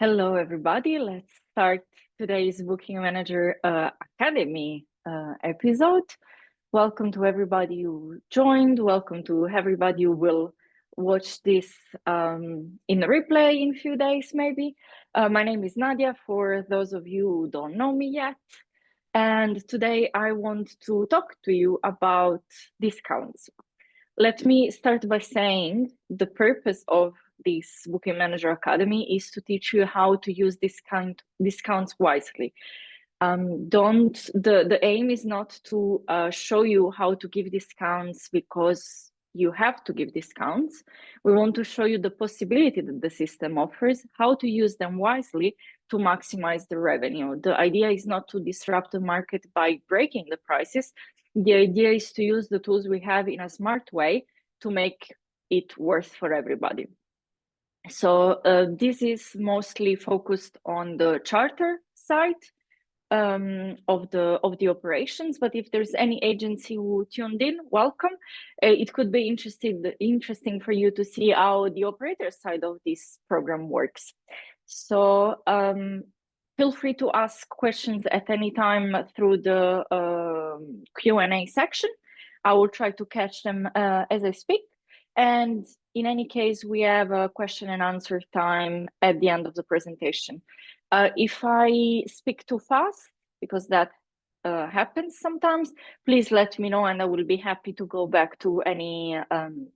Hello, everybody. Let's start today's Booking Manager Academy episode. Welcome to everybody who joined. Welcome to everybody who will watch this in a replay in a few days, maybe. My name is Nadia, for those of you who don't know me yet. And today I want to talk to you about discounts. Let me start by saying the purpose of this Booking Manager Academy is to teach you how to use discounts wisely. The aim is not to show you how to give discounts because you have to give discounts. We want to show you the possibility that the system offers, how to use them wisely to maximize the revenue. The idea is not to disrupt the market by breaking the prices. The idea is to use the tools we have in a smart way to make it worth for everybody. So this is mostly focused on the charter side of the operations, but if there's any agency who tuned in, welcome. It could be interesting for you to see how the operator side of this program works. So feel free to ask questions at any time through the Q&A section. I will try to catch them as I speak. And in any case, we have a question and answer time at the end of the presentation. If I speak too fast, because that happens sometimes, please let me know and I will be happy to go back to any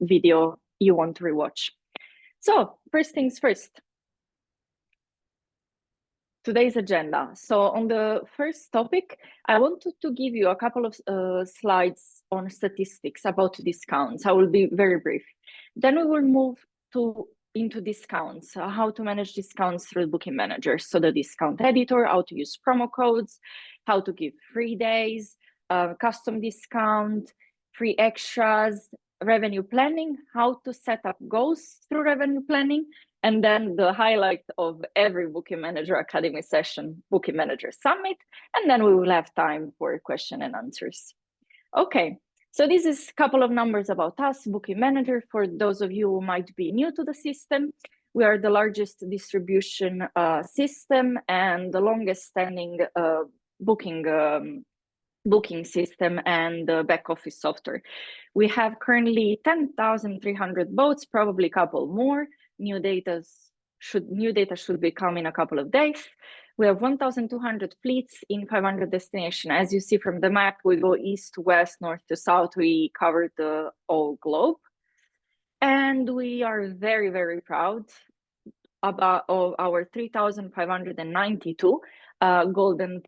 video you want to rewatch. So first things first, today's agenda. So on the first topic, I wanted to give you a couple of slides on statistics about discounts. I will be very brief. Then we will move into discounts, how to manage discounts through Booking Manager. So the discount editor, how to use promo codes, how to give free days, custom discount, free extras, revenue planning, how to set up goals through revenue planning, and then the highlight of every Booking Manager Academy session, Booking Manager Summit, and then we will have time for question and answers. Okay, so this is a couple of numbers about us, Booking Manager. For those of you who might be new to the system, we are the largest distribution system and the longest standing booking system and back office software. We have currently 10,300 boats, probably a couple more. New data should be coming in a couple of days. We have 1,200 fleets in 500 destinations. As you see from the map, we go east to west, north to south. We cover the whole globe. And we are very, very proud of our 3,592 golden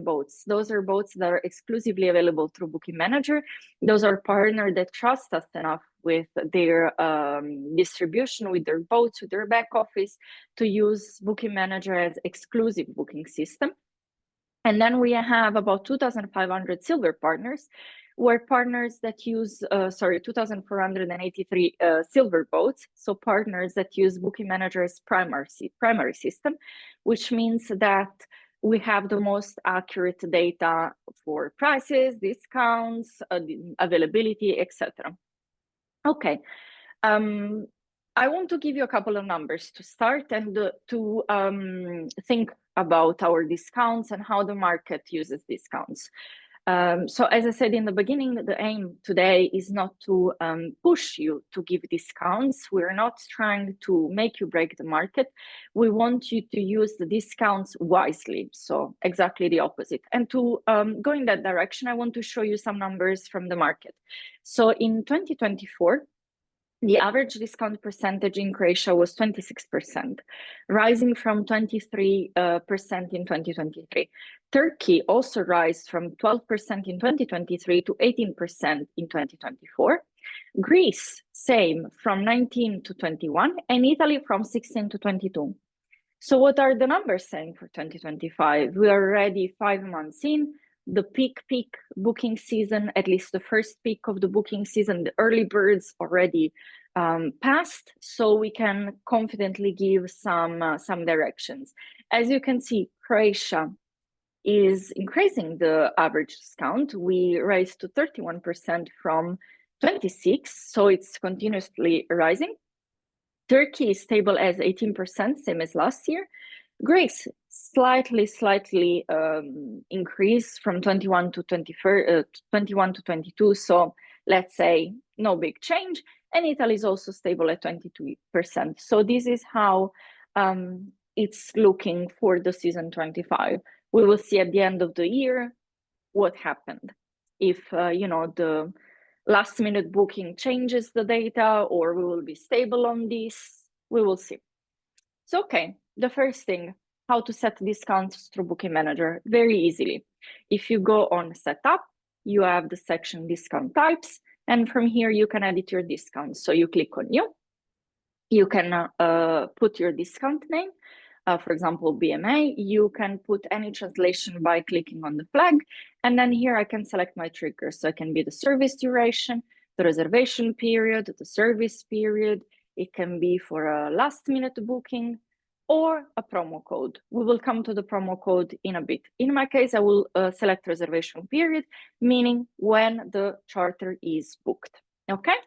boats. Those are boats that are exclusively available through Booking Manager. Those are partners that trust us enough with their distribution, with their boats, with their back office, to use Booking Manager as exclusive booking system. And then we have about 2,500 silver partners, who are partners that use, 2,483 silver boats, so partners that use Booking Manager's primary system, which means that we have the most accurate data for prices, discounts, availability, etc. Okay, I want to give you a couple of numbers to start and to think about our discounts and how the market uses discounts. So as I said in the beginning, the aim today is not to push you to give discounts. We're not trying to make you break the market. We want you to use the discounts wisely. So exactly the opposite. And to go in that direction, I want to show you some numbers from the market. So in 2024, the average discount percentage in Croatia was 26%, rising from 23% in 2023. Turkey also rose from 12% in 2023 to 18% in 2024. Greece, same, from 19 to 21, and Italy from 16 to 22. So what are the numbers saying for 2025? We are already 5 months in. The peak booking season, at least the first peak of the booking season, the early birds already passed, so we can confidently give some directions. As you can see, Croatia is increasing the average discount. We raised to 31% from 26%, so it's continuously rising. Turkey is stable as 18%, same as last year. Greece slightly increase from 21 to 22. So let's say no big change. And Italy is also stable at 22%. So this is how it's looking for the season 25. We will see at the end of the year what happened. If the last minute booking changes the data, or we will be stable on this, we will see. So, okay, the first thing, how to set discounts through Booking Manager, very easily. If you go on Setup, you have the section Discount Types, and from here you can edit your discounts. So you click on New, you can put your discount name, for example, BMA. You can put any translation by clicking on the flag, and then here I can select my triggers. So it can be the service duration, the reservation period, the service period. It can be for a last minute booking or a promo code. We will come to the promo code in a bit. In my case, I will select reservation period, meaning when the charter is booked, okay?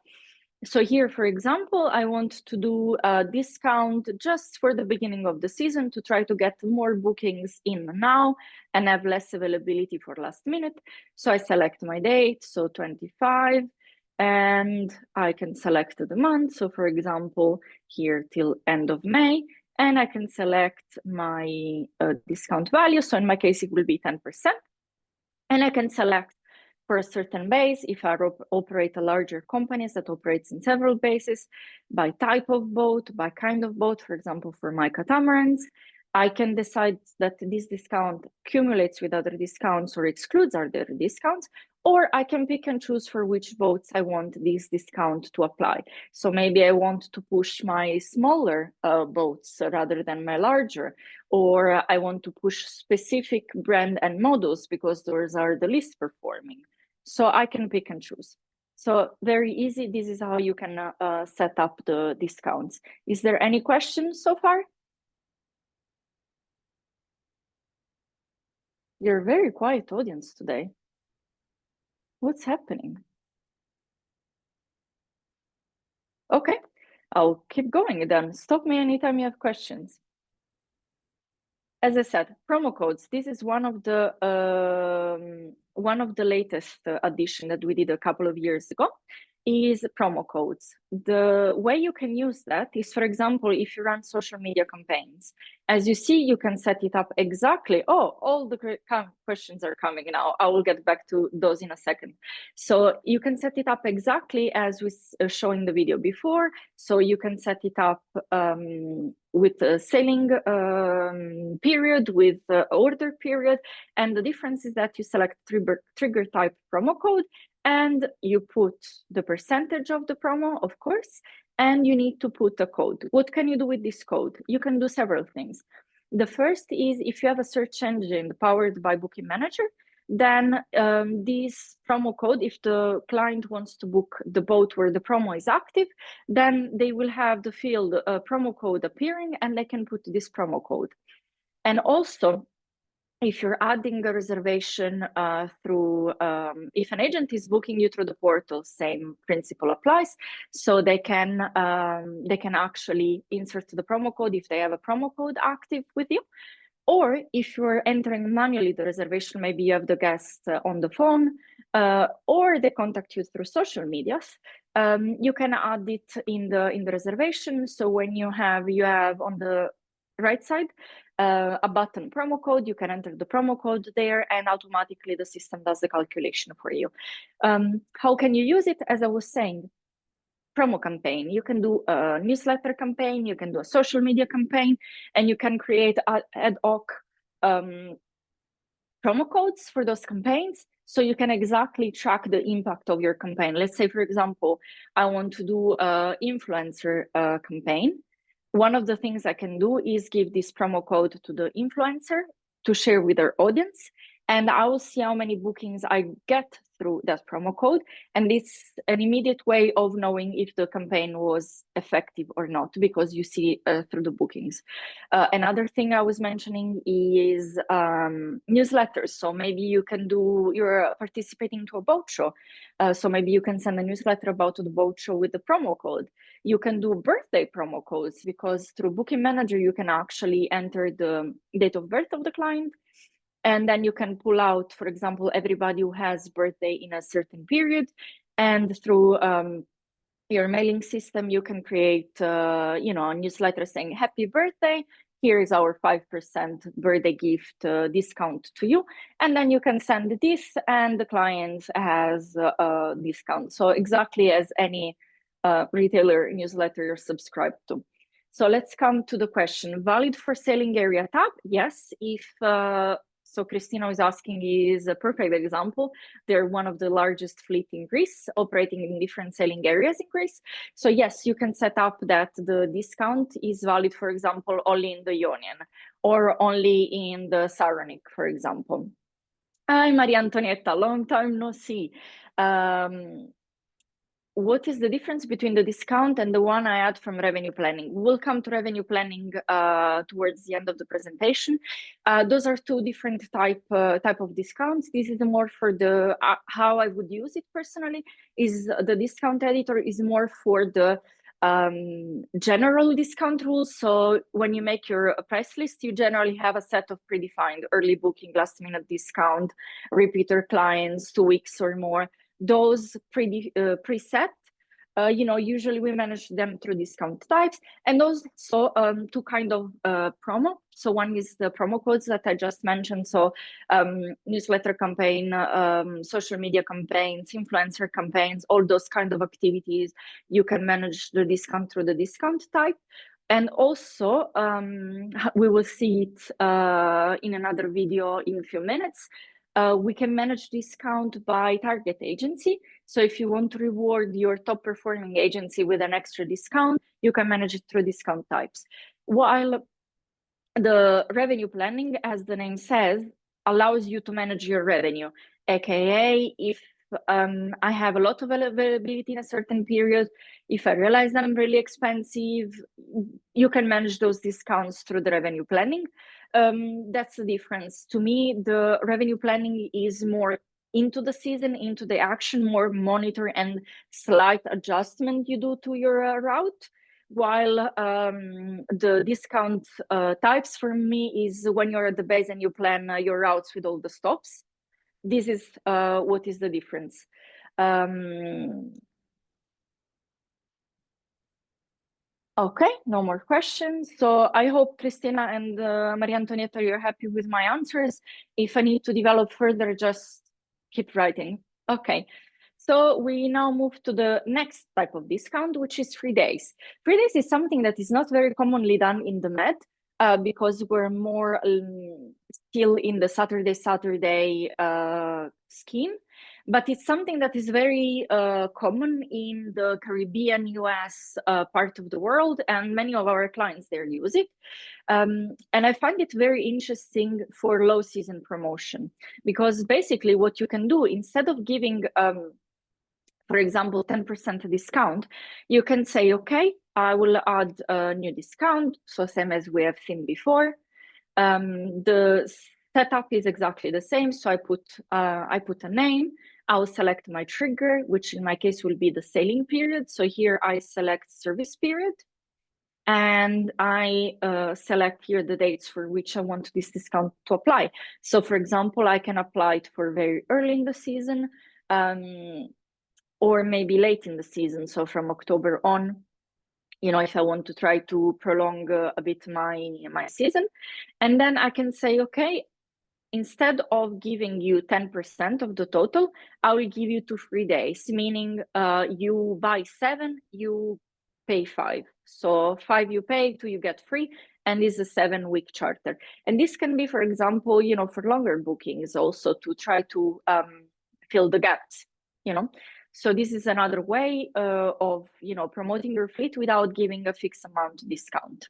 So here, for example, I want to do a discount just for the beginning of the season to try to get more bookings in now and have less availability for last minute. So I select my date, so 25, and I can select the month. So for example, here till end of May, and I can select my discount value. So in my case, it will be 10%. And I can select for a certain base, if I operate a larger company that operates in several bases, by type of boat, by kind of boat, for example, for my catamarans, I can decide that this discount accumulates with other discounts or excludes other discounts, or I can pick and choose for which boats I want this discount to apply. So maybe I want to push my smaller boats rather than my larger, or I want to push specific brand and models because those are the least performing. So I can pick and choose. So very easy. This is how you can set up the discounts. Is there any questions so far? You're a very quiet audience today. What's happening? Okay, I'll keep going then. Stop me anytime you have questions. As I said, promo codes. This is one of the latest addition that we did a couple of years ago. Is promo codes. The way you can use that is, for example, if you run social media campaigns. As you see, you can set it up exactly. Oh, all the questions are coming now. I will get back to those in a second. So you can set it up exactly as we showed in the video before. So you can set it up with a sailing period, with order period. And the difference is that you select trigger type promo code, and you put the percentage of the promo, of course, and you need to put a code. What can you do with this code? You can do several things. The first is if you have a search engine powered by Booking Manager, then this promo code, if the client wants to book the boat where the promo is active, then they will have the field promo code appearing, and they can put this promo code. And also, if you're adding a reservation through, if an agent is booking you through the portal, same principle applies. So they can actually insert the promo code if they have a promo code active with you. Or if you're entering manually the reservation, maybe you have the guest on the phone, or they contact you through social medias, you can add it in the reservation. So when you have on the right side a button promo code, you can enter the promo code there, and automatically the system does the calculation for you. How can you use it? As I was saying, promo campaign. You can do a newsletter campaign, you can do a social media campaign, and you can create ad hoc promo codes for those campaigns, so you can exactly track the impact of your campaign. Let's say, for example, I want to do an influencer campaign. One of the things I can do is give this promo code to the influencer to share with their audience, and I will see how many bookings I get through that promo code. And it's an immediate way of knowing if the campaign was effective or not, because you see through the bookings. Another thing I was mentioning is newsletters. So maybe you're participating to a boat show. So maybe you can send a newsletter about the boat show with the promo code. You can do birthday promo codes, because through Booking Manager, you can actually enter the date of birth of the client. And then you can pull out, for example, everybody who has birthday in a certain period. And through your mailing system, you can create, a newsletter saying, happy birthday. Here is our 5% birthday gift discount to you. And then you can send this and the client has a discount. So exactly as any retailer newsletter you're subscribed to. So let's come to the question. Valid for selling area tab? Yes, if so Christina is asking is a perfect example. They're one of the largest fleet in Greece, operating in different selling areas in Greece. So yes, you can set up that the discount is valid, for example, only in the Ionian or only in the Saronic, for example. Hi, Maria Antonietta, long time no see. What is the difference between the discount and the one I had from revenue planning? We'll come to revenue planning towards the end of the presentation. Those are two different type of discounts. This is more for the how I would use it personally. Is the discount editor is more for the general discount rules. So when you make your price list, you generally have a set of predefined early booking, last minute discount, repeater clients, 2 weeks or more. Those preset, usually we manage them through discount types, and those two kind of promo. So one is the promo codes that I just mentioned. So newsletter campaign, social media campaigns, influencer campaigns, all those kind of activities, you can manage the discount through the discount type. And also, we will see it in another video in a few minutes. We can manage discount by target agency. So if you want to reward your top performing agency with an extra discount, you can manage it through discount types. While the revenue planning, as the name says, allows you to manage your revenue, aka if I have a lot of availability in a certain period, if I realize that I'm really expensive, you can manage those discounts through the revenue planning. That's the difference. To me, the revenue planning is more into the season, into the action, more monitor and slight adjustment you do to your route. While the discount types for me is when you're at the base and you plan your routes with all the stops. This is what is the difference. Okay, no more questions. So I hope Christina and Maria Antonietta, you're happy with my answers. If I need to develop further, just keep writing. Okay, so we now move to the next type of discount, which is 3 days. 3 days is something that is not very commonly done in the Med because we're more still in the Saturday scheme. But it's something that is very common in the Caribbean, US part of the world, and many of our clients there use it. And I find it very interesting for low season promotion, because basically what you can do, instead of giving, for example, 10% discount, you can say, okay, I will add a new discount, so same as we have seen before. The setup is exactly the same. So I put a name. I'll select my trigger, which in my case will be the sailing period. So here I select service period, and I select here the dates for which I want this discount to apply. So for example, I can apply it for very early in the season, or maybe late in the season. So from October on, if I want to try to prolong a bit my season. And then I can say, okay, instead of giving you 10% of the total, I will give you 3 days, meaning you buy 7, you pay 5. So 5 you pay, 2 you get free, and this is a 7-week charter. And this can be, for example, for longer bookings also, to try to fill the gaps, So this is another way of, promoting your fleet without giving a fixed amount discount.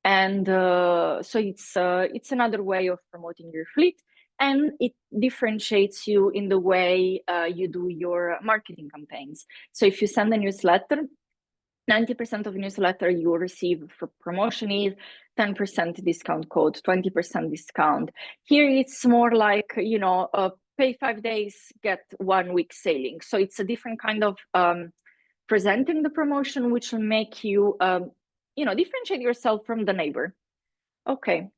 And so it's another way of promoting your fleet, and it differentiates you in the way you do your marketing campaigns. So if you send a newsletter, 90% of newsletter you will receive for promotion is 10% discount code, 20% discount. Here it's more like, pay 5 days, get 1 week sailing. So it's a different kind of presenting the promotion, which will make you, differentiate yourself from the neighbor. Okay.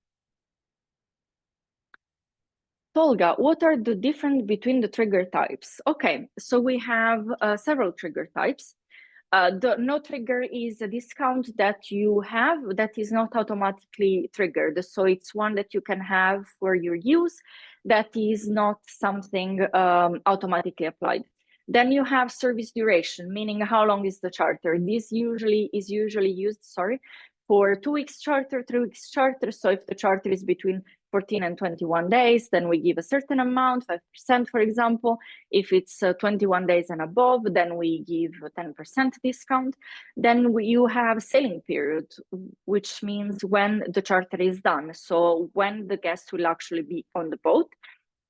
Tolga, what are the difference between the trigger types? Okay, so we have several trigger types. The no trigger is a discount that you have that is not automatically triggered. So it's one that you can have for your use that is not something automatically applied. Then you have service duration, meaning how long is the charter. This is usually used, for 2 weeks charter, 3 weeks charter. So if the charter is between 14 and 21 days, then we give a certain amount, 5%, for example. If it's 21 days and above, then we give a 10% discount. Then you have sailing period, which means when the charter is done. So when the guest will actually be on the boat.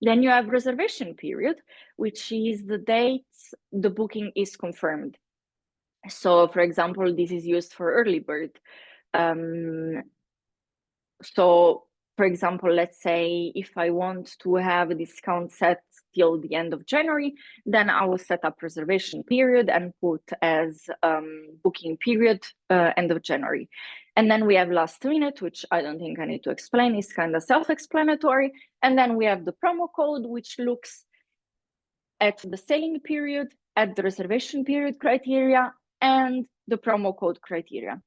Then you have reservation period, which is the date the booking is confirmed. So for example, this is used for early bird. So for example, let's say if I want to have a discount set till the end of January, then I will set up reservation period and put as booking period end of January. And then we have last minute, which I don't think I need to explain, is kind of self-explanatory. And then we have the promo code, which looks at the sailing period, at the reservation period criteria, and the promo code criteria.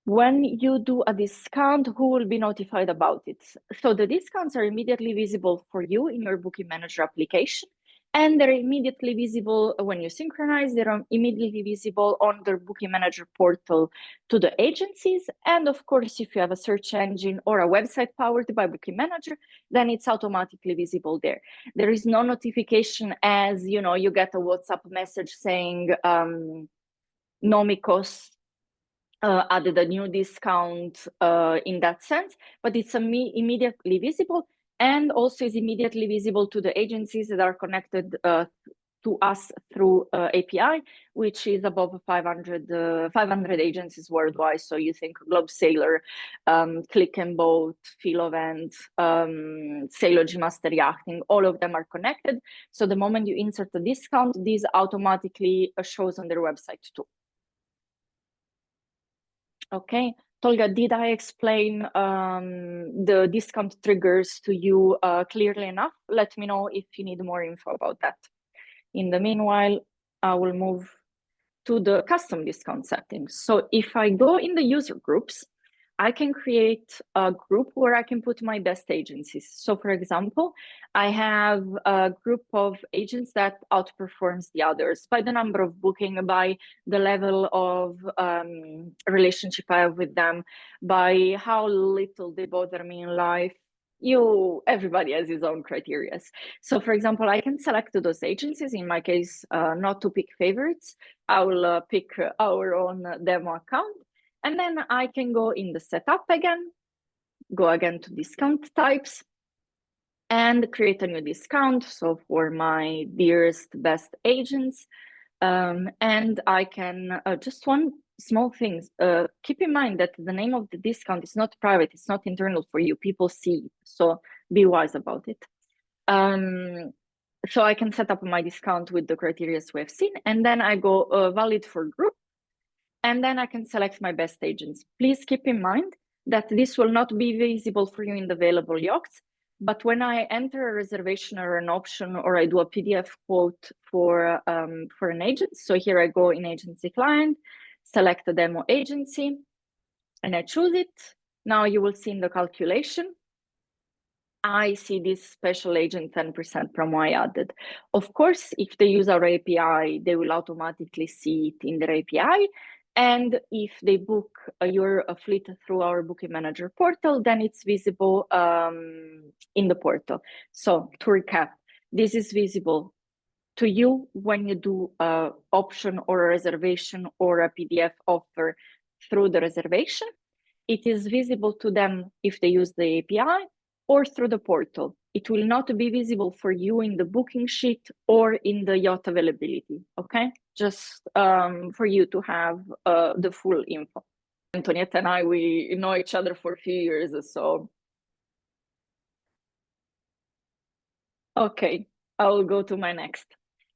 When you do a discount, who will be notified about it? So the discounts are immediately visible for you in your booking manager application, and they're immediately visible when you synchronize. They're immediately visible on the booking manager portal to the agencies. And of course, if you have a search engine or a website powered by booking manager, then it's automatically visible there. There is no notification as, you get a WhatsApp message saying Nomikos added a new discount in that sense, but it's immediately visible, and also is immediately visible to the agencies that are connected to us through API, which is above 500 agencies worldwide. So you think Globe Sailor, Click and Boat, Philovent, Sailogy Master Yachting, all of them are connected. So the moment you insert a discount, this automatically shows on their website too. Okay, Tolga, did I explain the discount triggers to you clearly enough? Let me know if you need more info about that. In the meanwhile, I will move to the custom discount settings. So if I go in the user groups, I can create a group where I can put my best agencies. So for example, I have a group of agents that outperforms the others by the number of booking, by the level of relationship I have with them, by how little they bother me in life. Everybody has his own criteria. So for example, I can select those agencies. In my case, not to pick favorites. I will pick our own demo account. And then I can go in the setup again, go again to discount types, and create a new discount. So for my dearest, best agents, and I can, just one small thing, keep in mind that the name of the discount is not private, it's not internal for you, people see it, so be wise about it. So I can set up my discount with the criteria we have seen, and then I go valid for group, and then I can select my best agents. Please keep in mind that this will not be visible for you in the available yachts, but when I enter a reservation or an option, or I do a PDF quote for an agent, so here I go in agency client, select the demo agency, and I choose it. Now you will see in the calculation, I see this special agent 10% promo I added. Of course, if they use our API, they will automatically see it in their API. And if they book your fleet through our booking manager portal, then it's visible in the portal. So to recap, this is visible to you when you do an option or a reservation or a PDF offer through the reservation. It is visible to them if they use the API or through the portal. It will not be visible for you in the booking sheet or in the yacht availability, okay? Just for you to have the full info. Antonietta and I, we know each other for a few years, so. Okay, I will go to my next.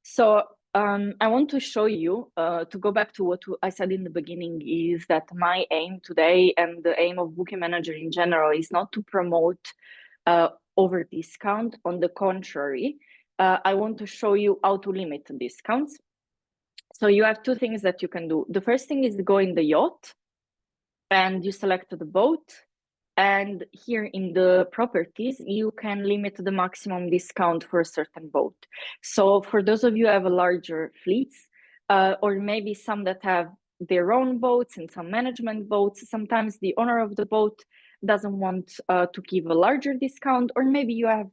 So I want to show you, to go back to what I said in the beginning, is that my aim today and the aim of Booking Manager in general is not to promote over discount. On the contrary, I want to show you how to limit discounts. So you have two things that you can do. The first thing is go in the yacht and you select the boat. And here in the properties, you can limit the maximum discount for a certain boat. So for those of you who have a larger fleets, or maybe some that have their own boats and some management boats, sometimes the owner of the boat doesn't want to give a larger discount, or maybe you have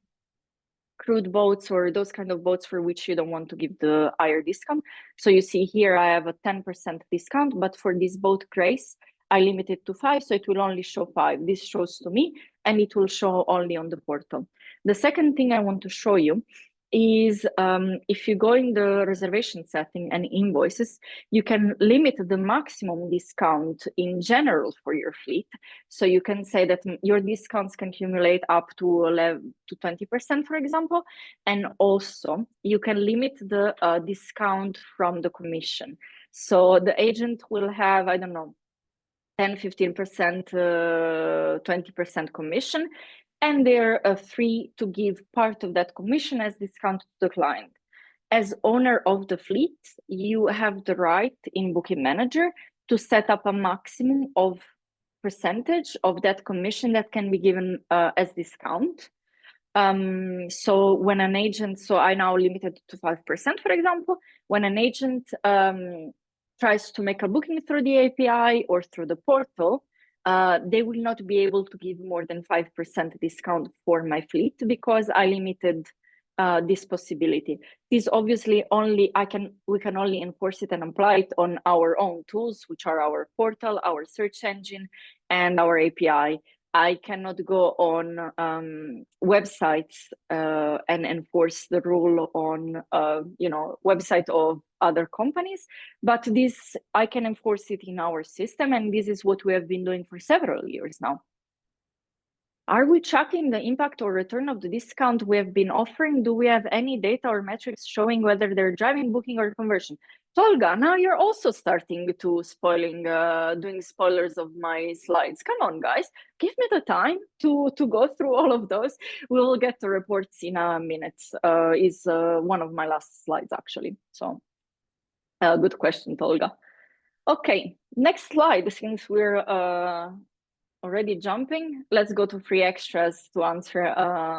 crude boats or those kind of boats for which you don't want to give the higher discount. So you see here I have a 10% discount, but for this boat Grace, I limit it to 5, so it will only show 5. This shows to me, and it will show only on the portal. The second thing I want to show you is if you go in the reservation setting and invoices, you can limit the maximum discount in general for your fleet. So you can say that your discounts can accumulate up to 20%, for example. And also you can limit the discount from the commission. So the agent will have, I don't know, 10, 15%, 20% commission, and they're free to give part of that commission as discount to the client. As owner of the fleet, you have the right in Booking Manager to set up a maximum of percentage of that commission that can be given as discount. So when an agent, so I now limited to 5%, for example, when an agent tries to make a booking through the API or through the portal, they will not be able to give more than 5% discount for my fleet because I limited this possibility. This obviously we can only enforce it and apply it on our own tools, which are our portal, our search engine, and our API. I cannot go on websites and enforce the rule on website of other companies, but this I can enforce it in our system, and this is what we have been doing for several years now. Are we tracking the impact or return of the discount we have been offering? Do we have any data or metrics showing whether they're driving booking or conversion? Tolga, now you're also starting to doing spoilers of my slides. Come on, guys, give me the time to go through all of those. We will get the reports in a minute. Is one of my last slides, actually. So good question, Tolga. Okay, next slide, since we're already jumping, let's go to free extras to answer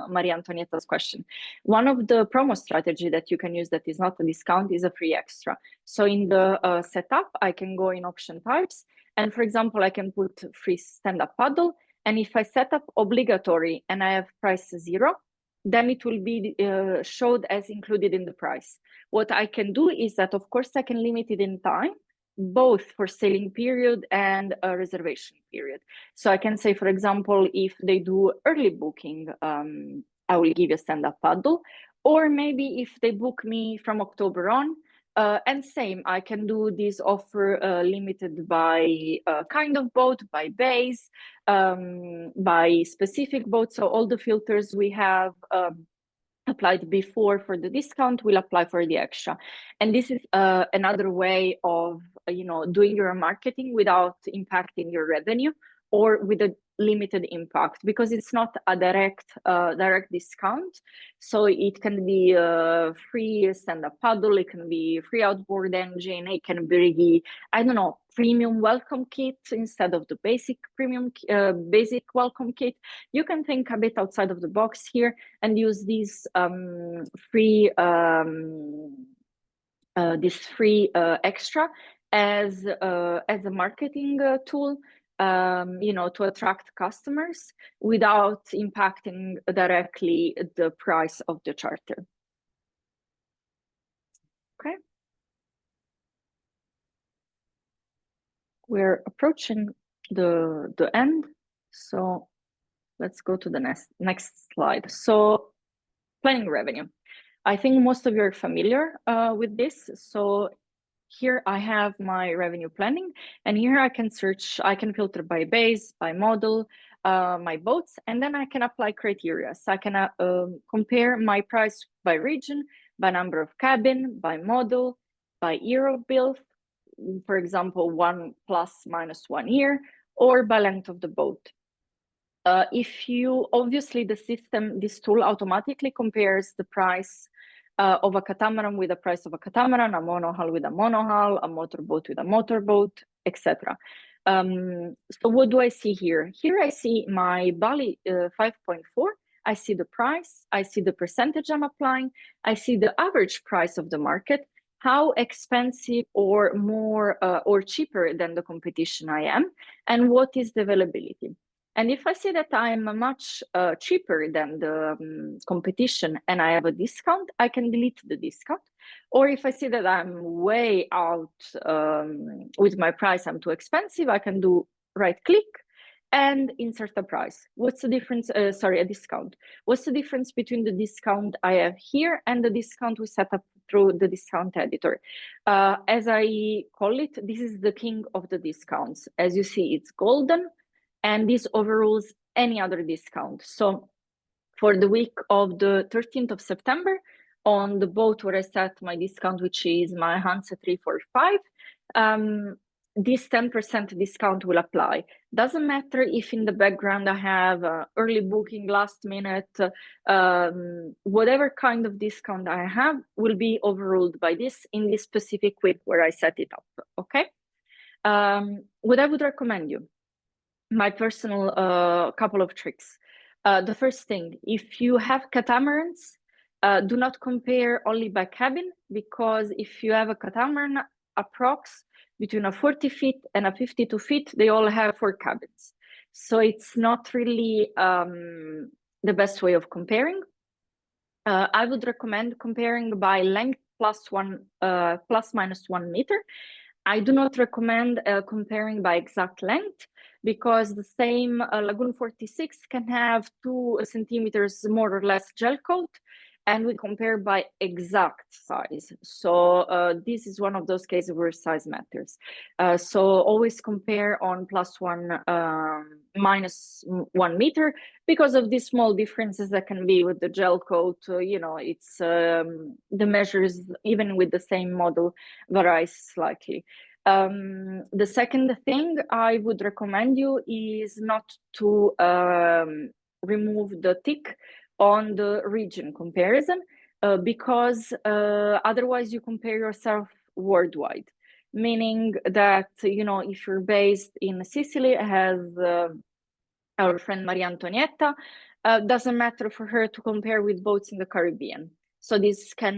Maria Antonietta's question. One of the promo strategy that you can use that is not a discount is a free extra. So in the setup, I can go in option types, and for example, I can put free stand-up paddle, and if I set up obligatory and I have price 0, then it will be showed as included in the price. What I can do is that, of course, I can limit it in time, both for sailing period and a reservation period. So I can say, for example, if they do early booking, I will give a stand-up paddle, or maybe if they book me from October on, and same, I can do this offer limited by kind of boat, by base, by specific boat. So all the filters we have applied before for the discount will apply for the extra. And this is another way of doing your marketing without impacting your revenue, or with a limited impact, because it's not a direct discount. So it can be free stand-up paddle, it can be free outboard engine, it can be, I don't know, premium welcome kit instead of the basic premium basic welcome kit. You can think a bit outside of the box here and use these free extra as a marketing tool, to attract customers without impacting directly the price of the charter. Okay. We're approaching the end, so let's go to the next slide. So planning revenue. I think most of you are familiar with this. So here I have my revenue planning, and here I can search, I can filter by base, by model, my boats, and then I can apply criteria. So I can compare my price by region, by number of cabin, by model, by year of build, for example, 1 plus minus 1 year, or by length of the boat. If you, obviously the system, this tool automatically compares the price of a catamaran with the price of a catamaran, a monohull with a monohull, a motorboat with a motorboat, etc. So what do I see here? Here I see my Bali 5.4. I see the price, I see the percentage I'm applying, I see the average price of the market, how expensive or more or cheaper than the competition I am, and what is the availability. And if I see that I'm much cheaper than the competition and I have a discount, I can delete the discount. Or if I see that I'm way out with my price, I'm too expensive, I can do right click and insert a price. What's the difference? Sorry, a discount. What's the difference between the discount I have here and the discount we set up through the discount editor? As I call it, this is the king of the discounts. As you see, it's golden, and this overrules any other discount. So for the week of the 13th of September, on the boat where I set my discount, which is my Hansa 345, this 10% discount will apply. Doesn't matter if in the background I have early booking, last minute, whatever kind of discount I have will be overruled by this in this specific week where I set it up, okay? What I would recommend you, my personal couple of tricks. The first thing, if you have catamarans, do not compare only by cabin, because if you have a catamaran approx between a 40 feet and a 52 feet, they all have 4 cabins. So it's not really the best way of comparing. I would recommend comparing by length plus minus 1 meter. I do not recommend comparing by exact length, because the same Lagoon 46 can have 2 centimeters more or less gel coat, and we compare by exact size. So this is one of those cases where size matters. So always compare on +1 minus 1 meter, because of these small differences that can be with the gel coat. You know, it's the measures, even with the same model, varies slightly. The second thing I would recommend you is not to remove the tick on the region comparison, because otherwise you compare yourself worldwide, meaning that, you know, if you're based in Sicily, as our friend Maria Antonietta, doesn't matter for her to compare with boats in the Caribbean. So this can,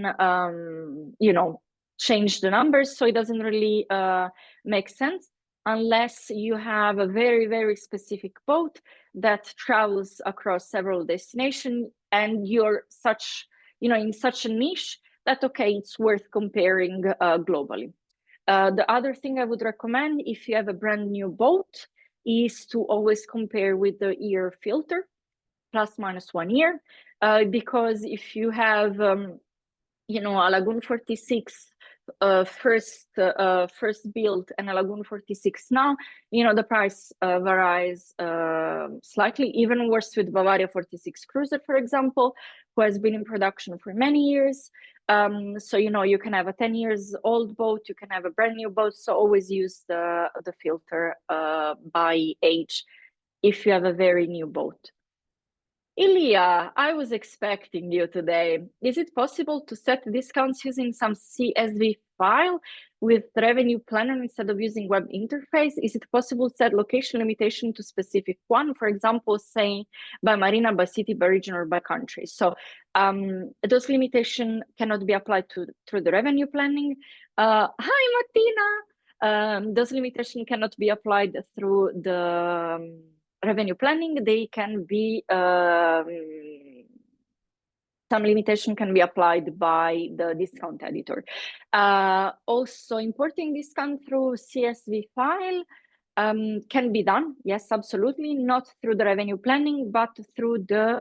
you know, change the numbers. So it doesn't really make sense unless you have a very, very specific boat that travels across several destinations, and you're such, you know, in such a niche that, okay, it's worth comparing globally. The other thing I would recommend, if you have a brand new boat, is to always compare with the year filter, plus minus 1 year, because if you have, you know, a Lagoon 46 first build and a Lagoon 46 now, you know, the price varies slightly. Even worse with Bavaria 46 Cruiser, for example, who has been in production for many years. So, you know, you can have a 10 years old boat, you can have a brand new boat. So always use the filter by age if you have a very new boat. Ilya, I was expecting you today. Is it possible to set discounts using some CSV file with revenue planner instead of using web interface? Is it possible to set location limitation to specific one, for example, say by marina, by city, by region, or by country? So those limitations cannot be applied through the revenue planning. Hi, Martina. Those limitations cannot be applied through the revenue planning. They can be, some limitation can be applied by the discount editor. Also, importing discount through CSV file can be done, yes, absolutely, not through the revenue planning, but through the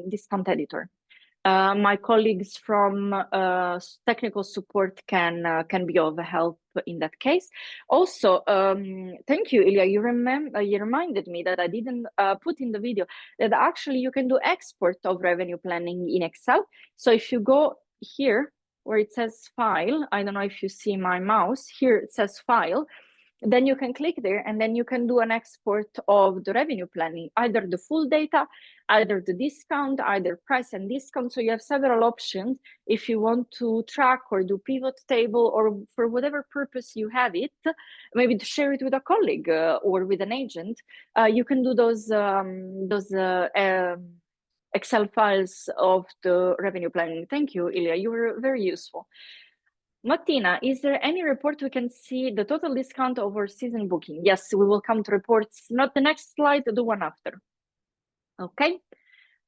discount editor. My colleagues from technical support can be of help in that case. Also, thank you, Ilya. You reminded me that I didn't put in the video that actually you can do export of revenue planning in Excel. So if you go here where it says file, I don't know if you see my mouse, here it says file, then you can click there and then you can do an export of the revenue planning, either the full data, either the discount, either price and discount. So you have several options if you want to track or do pivot table or for whatever purpose you have it, maybe to share it with a colleague or with an agent. You can do those Excel files of the revenue planning. Thank you, Ilya. You were very useful. Martina, is there any report we can see the total discount of our season booking? Yes, we will come to reports, not the next slide, the one after. Okay.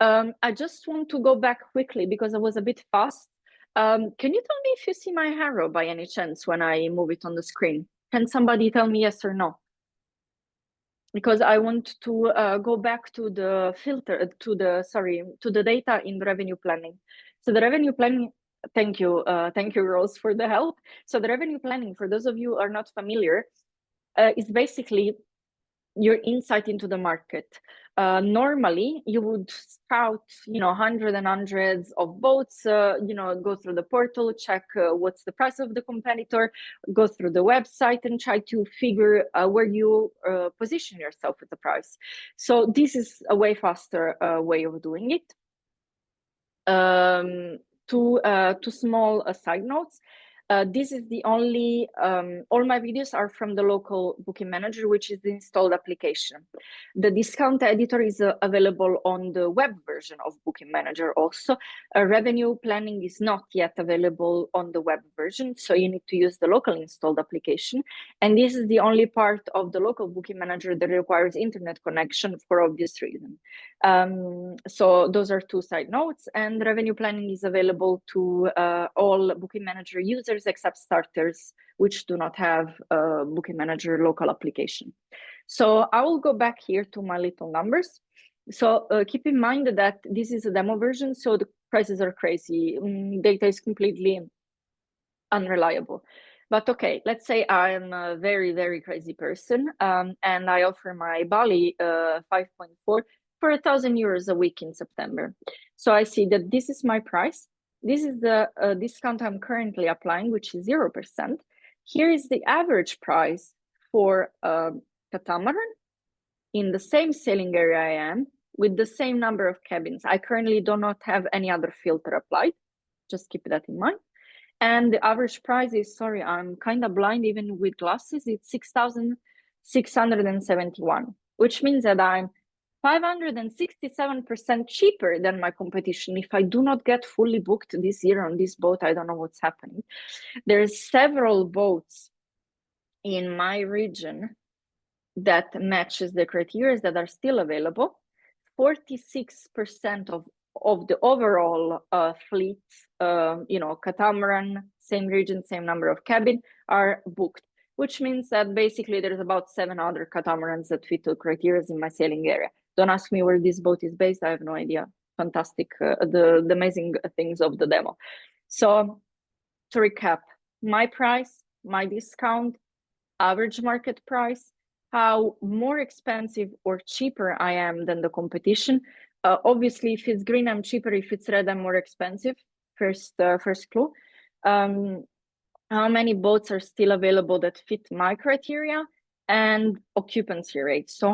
I just want to go back quickly because I was a bit fast. Can you tell me if you see my arrow by any chance when I move it on the screen? Can somebody tell me yes or no? Because I want to go back to the filter, to the data in the revenue planning. So the revenue planning, thank you, Rose, for the help. So the revenue planning, for those of you who are not familiar, is basically your insight into the market. Normally, you would scout, hundreds and hundreds of boats, go through the portal, check what's the price of the competitor, go through the website and try to figure where you position yourself with the price. So this is a way faster way of doing it. Two small side notes. This is the only, all my videos are from the local booking manager, which is the installed application. The discount editor is available on the web version of Booking Manager also. Revenue planning is not yet available on the web version, so you need to use the local installed application. And this is the only part of the local Booking Manager that requires internet connection for obvious reasons. So those are two side notes, and revenue planning is available to all Booking Manager users except starters, which do not have a Booking Manager local application. So I will go back here to my little numbers. So keep in mind that this is a demo version, so the prices are crazy. Data is completely unreliable. But okay, let's say I'm a very, very crazy person and I offer my Bali 5.4 for €1,000 a week in September. So I see that this is my price. This is the discount I'm currently applying, which is 0%. Here is the average price for catamaran in the same sailing area I am with the same number of cabins. I currently do not have any other filter applied. Just keep that in mind. And the average price is, sorry, I'm kind of blind even with glasses, it's 6,671, which means that I'm 567% cheaper than my competition. If I do not get fully booked this year on this boat, I don't know what's happening. There's several boats in my region that matches the criteria that are still available. 46% of the overall fleet, catamaran, same region, same number of cabin, are booked, which means that basically there's about 7 other catamarans that fit the criteria in my sailing area. Don't ask me where this boat is based, I have no idea. Fantastic, the amazing things of the demo. So to recap, my price, my discount, average market price, how more expensive or cheaper I am than the competition. Obviously, if it's green, I'm cheaper. If it's red, I'm more expensive. First clue. How many boats are still available that fit my criteria, and occupancy rate. So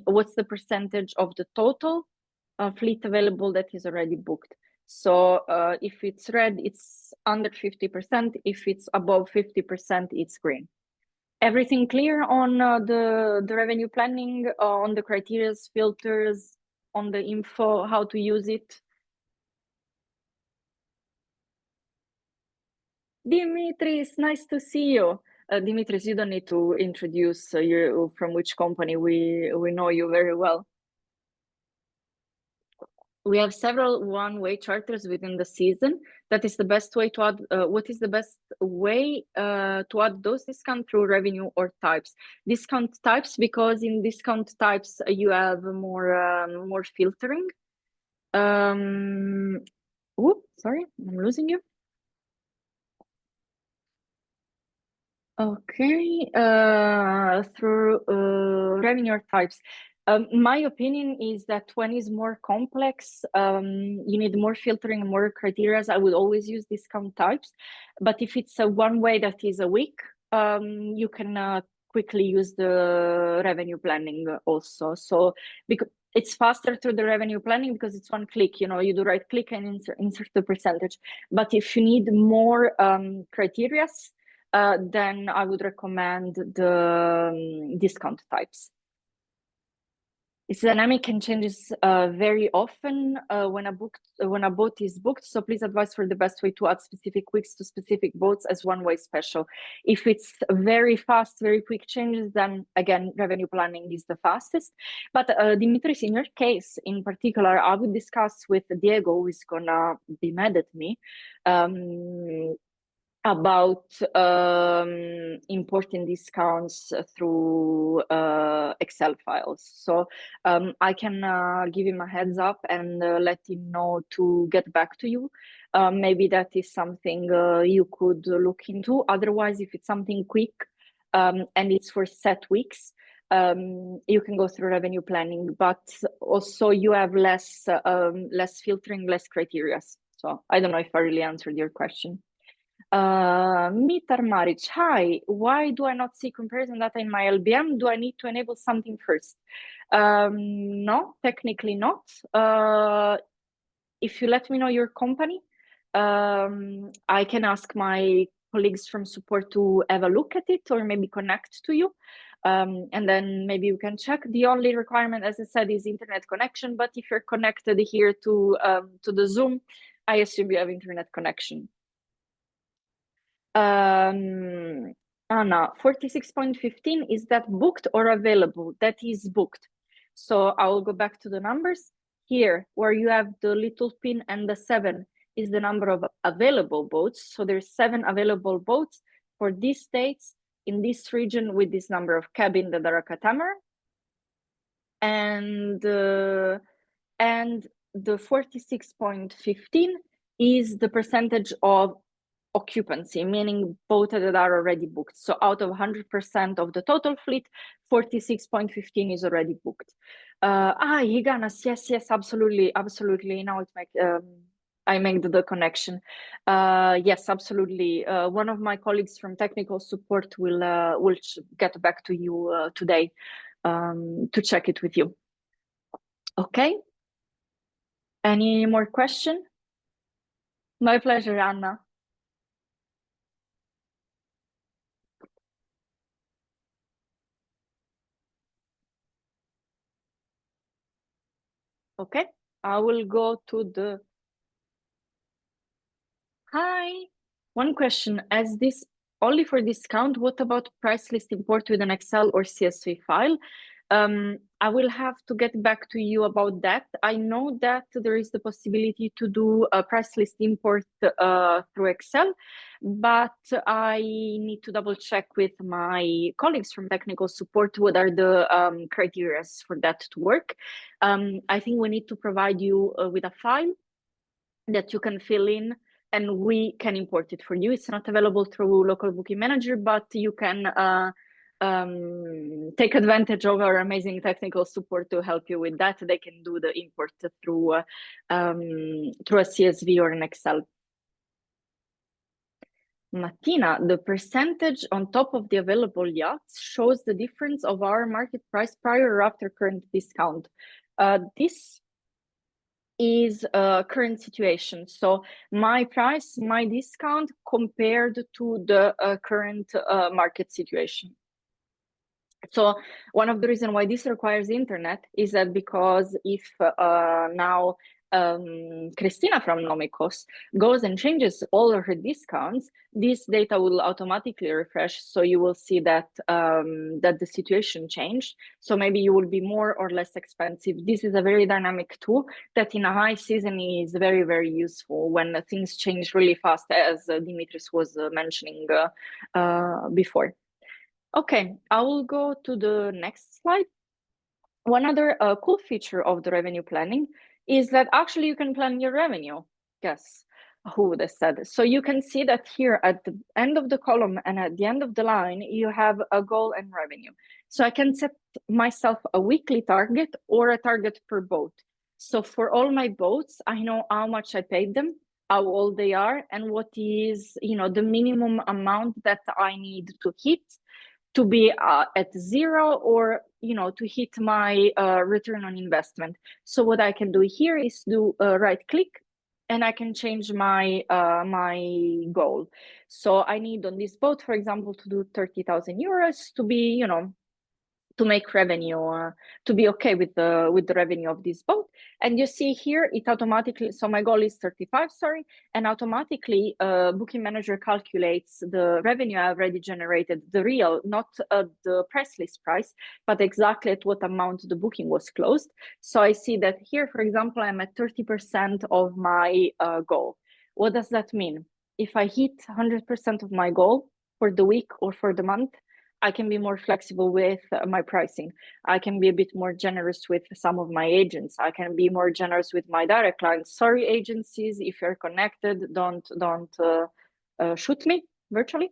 what's the percentage of the total fleet available that is already booked? So if it's red, it's under 50%. If it's above 50%, it's green. Everything clear on the revenue planning, on the criteria, filters, on the info, how to use it? Dimitris, nice to see you. Dimitris, you don't need to introduce you from which company. We know you very well. We have several one-way charters within the season. That is the best way to add. What is the best way to add those discounts through revenue or types? Discount types, because in discount types you have more filtering. Sorry, I'm losing you. Okay, through revenue or types. My opinion is that when it's more complex, you need more filtering and more criteria. I would always use discount types. But if it's a one way that is a week, you can quickly use the revenue planning also. So because it's faster through the revenue planning because it's one click, you do right click and insert the percentage. But if you need more criteria, then I would recommend the discount types. It's dynamic and changes very often when a boat is booked. So please advise for the best way to add specific weeks to specific boats as one-way special. If it's very fast, very quick changes, then again, revenue planning is the fastest. But Dimitris, in your case in particular, I would discuss with Diego, who is gonna be mad at me, about importing discounts through Excel files. So I can give him a heads up and let him know to get back to you. Maybe that is something you could look into. Otherwise, if it's something quick and it's for set weeks, you can go through revenue planning, but also you have less filtering, less criteria. So I don't know if I really answered your question. Mitar Maric, hi, why do I not see comparison data in my LBM? Do I need to enable something first? No, technically not. If you let me know your company, I can ask my colleagues from support to have a look at it or maybe connect to you. And then maybe you can check. The only requirement, as I said, is internet connection. But if you're connected here to the Zoom, I assume you have internet connection. Anna, 46.15, is that booked or available? That is booked. So I will go back to the numbers. Here, where you have the little pin and the 7 is the number of available boats. So there's 7 available boats for these dates in this region with this number of cabin that are a catamaran. And the 46.15 is the percentage of occupancy, meaning boats that are already booked. So out of 100% of the total fleet, 46.15 is already booked. Higanas, yes, absolutely. Now I make the connection. Yes, absolutely. One of my colleagues from technical support will get back to you today to check it with you. Okay. Any more question? My pleasure, Anna. Okay, I will go to the... Hi, one question. As this only for discount, what about price list import with an Excel or CSV file? I will have to get back to you about that. I know that there is the possibility to do a price list import through Excel, but I need to double check with my colleagues from technical support what are the criteria for that to work. I think we need to provide you with a file that you can fill in and we can import it for you. It's not available through local booking manager, but you can take advantage of our amazing technical support to help you with that. They can do the import through a CSV or an Excel. Martina, the percentage on top of the available yachts shows the difference of our market price prior or after current discount. This is current situation. So my price, my discount compared to the current market situation. So one of the reasons why this requires internet is that because if now Christina from Nomikos goes and changes all of her discounts, this data will automatically refresh. So you will see that that the situation changed. So maybe you will be more or less expensive. This is a very dynamic tool that in a high season is very, very useful when things change really fast, as Dimitris was mentioning before. Okay, I will go to the next slide. One other cool feature of the revenue planning is that actually you can plan your revenue. Yes. Who would have said? So you can see that here at the end of the column and at the end of the line, you have a goal and revenue. So I can set myself a weekly target or a target per boat. So for all my boats, I know how much I paid them, how old they are, and what is, you know, the minimum amount that I need to hit to be at zero, or, you know, to hit my return on investment. So what I can do here is do right click, and I can change my my goal. So I need on this boat, for example, to do 30,000 euros to be, you know, to make revenue, to be okay with the revenue of this boat. And you see here, it automatically, so my goal is 35, sorry, and automatically Booking Manager calculates the revenue I already generated, the real, not the press list price, but exactly at what amount the booking was closed. So I see that here, for example, I'm at 30% of my goal. What does that mean? If I hit 100% of my goal for the week or for the month, I can be more flexible with my pricing. I can be a bit more generous with some of my agents. I can be more generous with my direct clients. Sorry, agencies, if you're connected, don't shoot me virtually.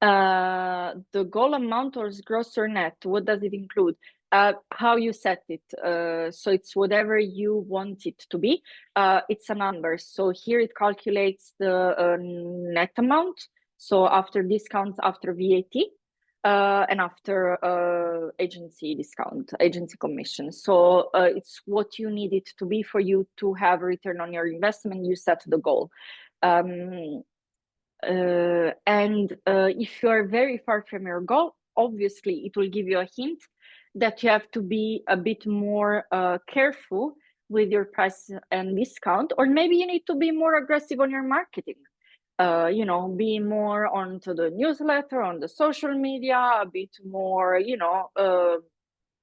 The goal amount, or gross or net, what does it include? How you set it. So it's whatever you want it to be. It's a number. So here it calculates the net amount. So after discounts, after VAT, and after agency discount, agency commission. So it's what you need it to be for you to have a return on your investment. You set the goal. If you are very far from your goal, obviously it will give you a hint that you have to be a bit more careful with your price and discount, or maybe you need to be more aggressive on your marketing. You know, be more onto the newsletter, on the social media, a bit more, you know,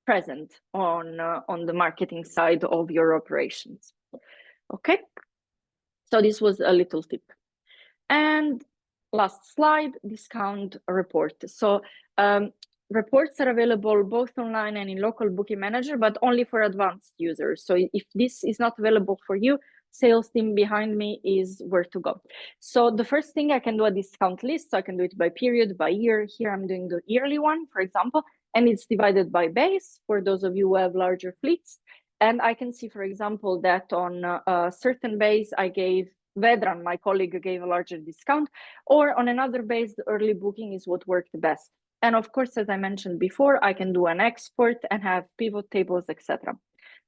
present on the marketing side of your operations. Okay, so this was a little tip. And last slide, discount report. So reports are available both online and in local Booking Manager, but only for advanced users. So if this is not available for you, sales team behind me is where to go. So the first thing, I can do a discount list. So I can do it by period, by year. Here I'm doing the yearly one, for example, and it's divided by base for those of you who have larger fleets. And I can see, for example, that on a certain base, I gave Vedran, my colleague, gave a larger discount, or on another base, the early booking is what worked best. And of course, as I mentioned before, I can do an export and have pivot tables, etc.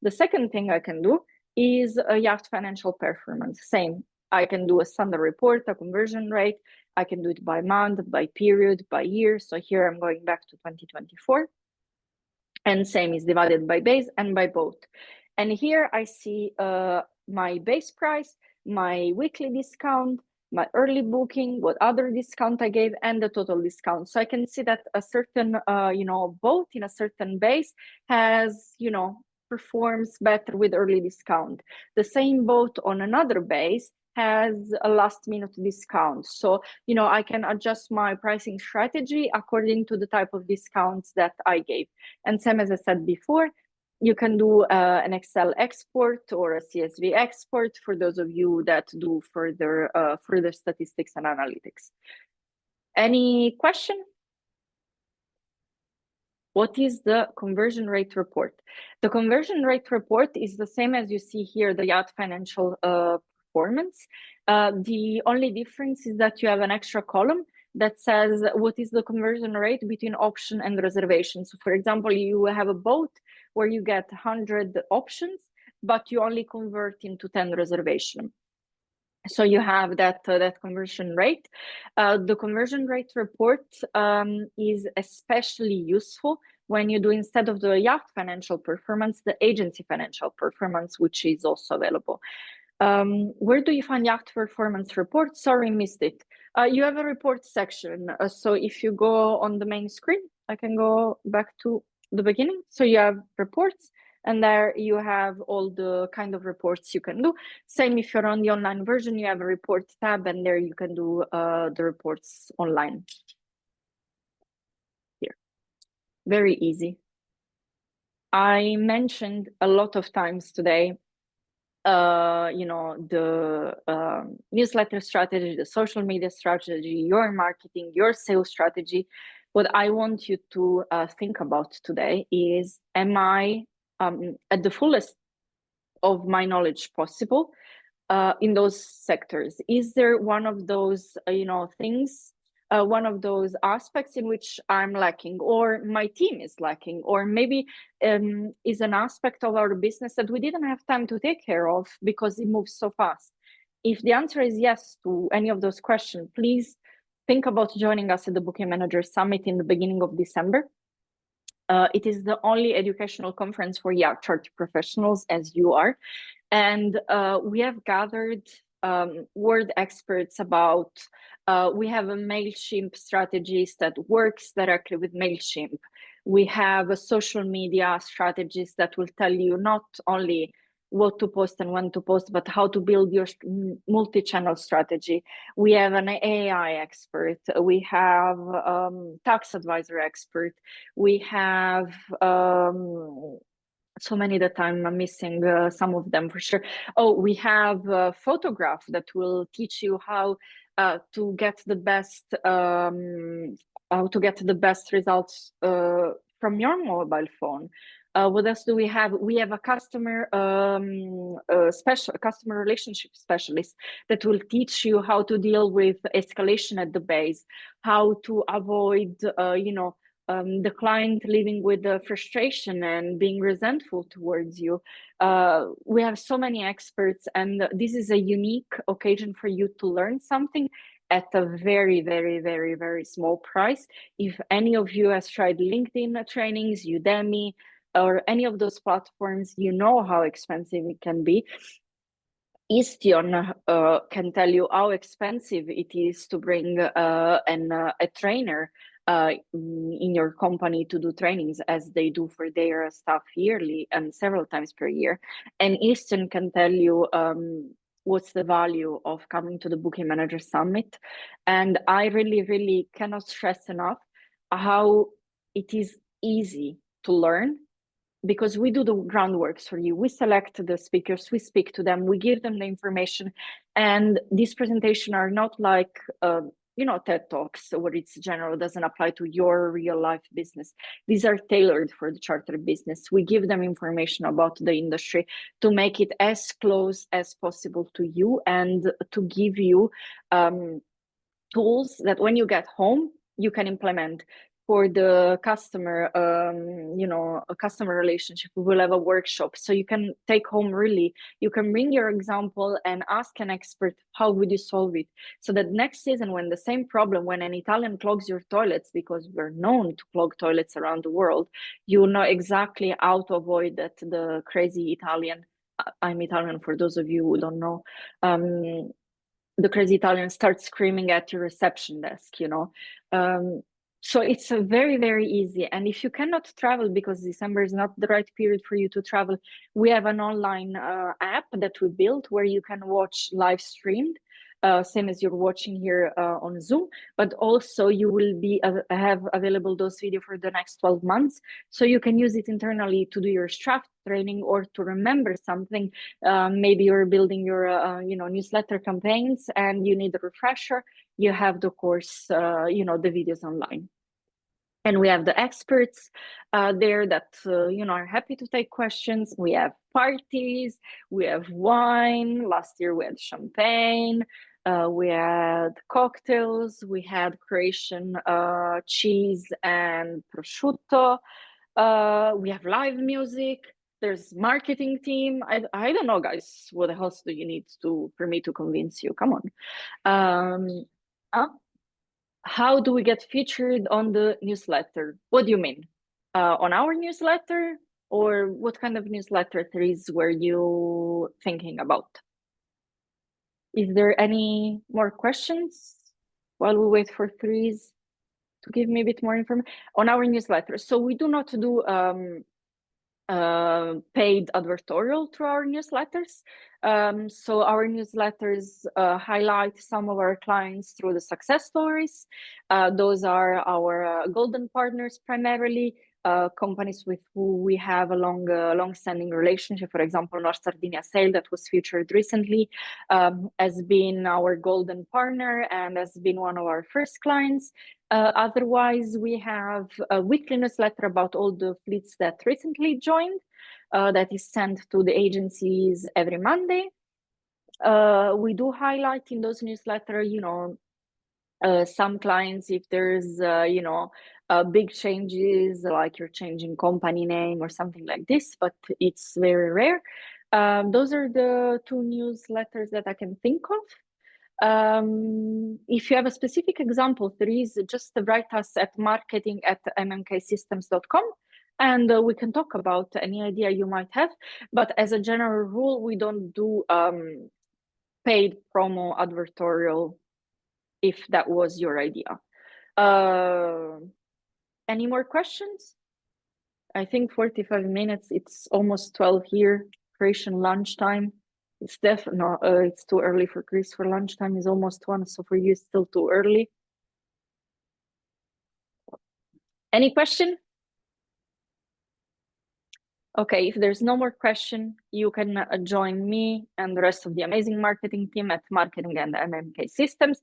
The second thing I can do is a yacht financial performance. Same, I can do a standard report, a conversion rate. I can do it by month, by period, by year. So here I'm going back to 2024. And same is divided by base and by boat. And here I see my base price, my weekly discount, my early booking, what other discount I gave, and the total discount. So I can see that a certain, you know, boat in a certain base has, you know, performs better with early discount. The same boat on another base has a last minute discount. So, you know, I can adjust my pricing strategy according to the type of discounts that I gave. And same as I said before, you can do an Excel export or a CSV export for those of you that do further statistics and analytics. Any question? What is the conversion rate report? The conversion rate report is the same as you see here, the yacht financial performance. The only difference is that you have an extra column that says what is the conversion rate between option and reservation. So for example, you have a boat where you get 100 options, but you only convert into 10 reservations. So you have that conversion rate. The conversion rate report is especially useful when you do, instead of the yacht financial performance, the agency financial performance, which is also available. Where do you find yacht performance report? Sorry, missed it. You have a report section. So if you go on the main screen, I can go back to the beginning. So you have reports, and there you have all the kind of reports you can do. Same if you're on the online version, you have a report tab, and there you can do the reports online. Here, very easy. I mentioned a lot of times today the newsletter strategy, the social media strategy, your marketing, your sales strategy. What I want you to think about today is, am I at the fullest of my knowledge possible in those sectors? Is there one of those, things, one of those aspects in which I'm lacking, or my team is lacking, or maybe is an aspect of our business that we didn't have time to take care of because it moves so fast? If the answer is yes to any of those questions, please think about joining us at the Booking Manager Summit in the beginning of December. It is the only educational conference for chartered professionals as you are. And we have gathered word experts about, we have a MailChimp strategist that works directly with MailChimp. We have a social media strategist that will tell you not only what to post and when to post, but how to build your multi-channel strategy. We have an AI expert. We have tax advisor expert. We have so many that I'm missing some of them for sure. Oh, we have a photograph that will teach you how to get the best results from your mobile phone. What else do we have? We have a customer customer relationship specialist that will teach you how to deal with escalation at the base, how to avoid the client living with the frustration and being resentful towards you. We have so many experts, and this is a unique occasion for you to learn something at a very, very, very, very small price. If any of you has tried LinkedIn trainings, Udemy, or any of those platforms, you know how expensive it can be. Istion can tell you how expensive it is to bring a trainer in your company to do trainings, as they do for their staff yearly and several times per year. And Easton can tell you what's the value of coming to the Booking Manager Summit. And I really, really cannot stress enough how it is easy to learn, because we do the groundworks for you. We select the speakers, we speak to them, we give them the information. And these presentations are not like, TED Talks, where it's general, doesn't apply to your real life business. These are tailored for the chartered business. We give them information about the industry to make it as close as possible to you, and to give you tools that when you get home, you can implement. For the customer, a customer relationship, we will have a workshop, so you can take home, really, you can bring your example and ask an expert, how would you solve it? So that next season, when the same problem, when an Italian clogs your toilets, because we're known to clog toilets around the world, you will know exactly how to avoid that. The crazy Italian, I'm Italian for those of you who don't know, the crazy Italian starts screaming at your reception desk, so it's a very, very easy. And if you cannot travel, because December is not the right period for you to travel, we have an online app that we built where you can watch live streamed, same as you're watching here on Zoom, but also you will be have available those videos for the next 12 months. So you can use it internally to do your strat training, or to remember something. Maybe you're building your newsletter campaigns and you need a refresher. You have the course, the videos online. And we have the experts there that, are happy to take questions. We have parties, we have wine. Last year we had champagne, we had cocktails, we had Croatian cheese and prosciutto. We have live music. There's marketing team. I don't know, guys, what else do you need for me to convince you? Come on. How do we get featured on the newsletter? What do you mean? On our newsletter, or what kind of newsletter were you thinking about? Is there any more questions while we wait for Therese to give me a bit more information on our newsletter? So we do not do paid advertorial through our newsletters. So our newsletters highlight some of our clients through the success stories. Those are our golden partners primarily. companies with who we have a long-standing relationship. For example, North Sardinia Sail, that was featured recently, has been our golden partner and has been one of our first clients. Otherwise, we have a weekly newsletter about all the fleets that recently joined, that is sent to the agencies every Monday. We do highlight in those newsletters, some clients, if there's, big changes, like you're changing company name or something like this, but it's very rare. Those are the two newsletters that I can think of. If you have a specific example, please just write us at marketing@mmksystems.com, and we can talk about any idea you might have. But as a general rule, we don't do paid promo advertorial, if that was your idea. Any more questions? I think 45 minutes, it's almost 12 here, Croatian lunchtime. It's definitely, it's too early for Greece for lunchtime, is almost 1, so for you it's still too early. Any question? Okay, if there's no more question, you can join me and the rest of the amazing marketing team at Marketing and MMK Systems.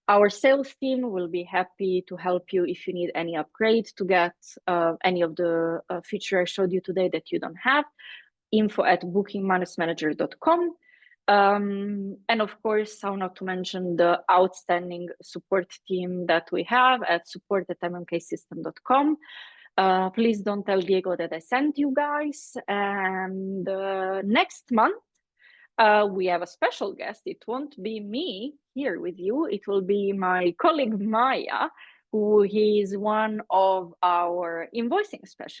Our sales team will be happy to help you if you need any upgrade to get any of the feature I showed you today that you don't have. info@booking-manager.com. And of course, how not to mention the outstanding support team that we have at support@mmksystem.com. Please don't tell Diego that I sent you guys. And next month, we have a special guest. It won't be me here with you. It will be my colleague Maya, who is one of our invoicing specialists.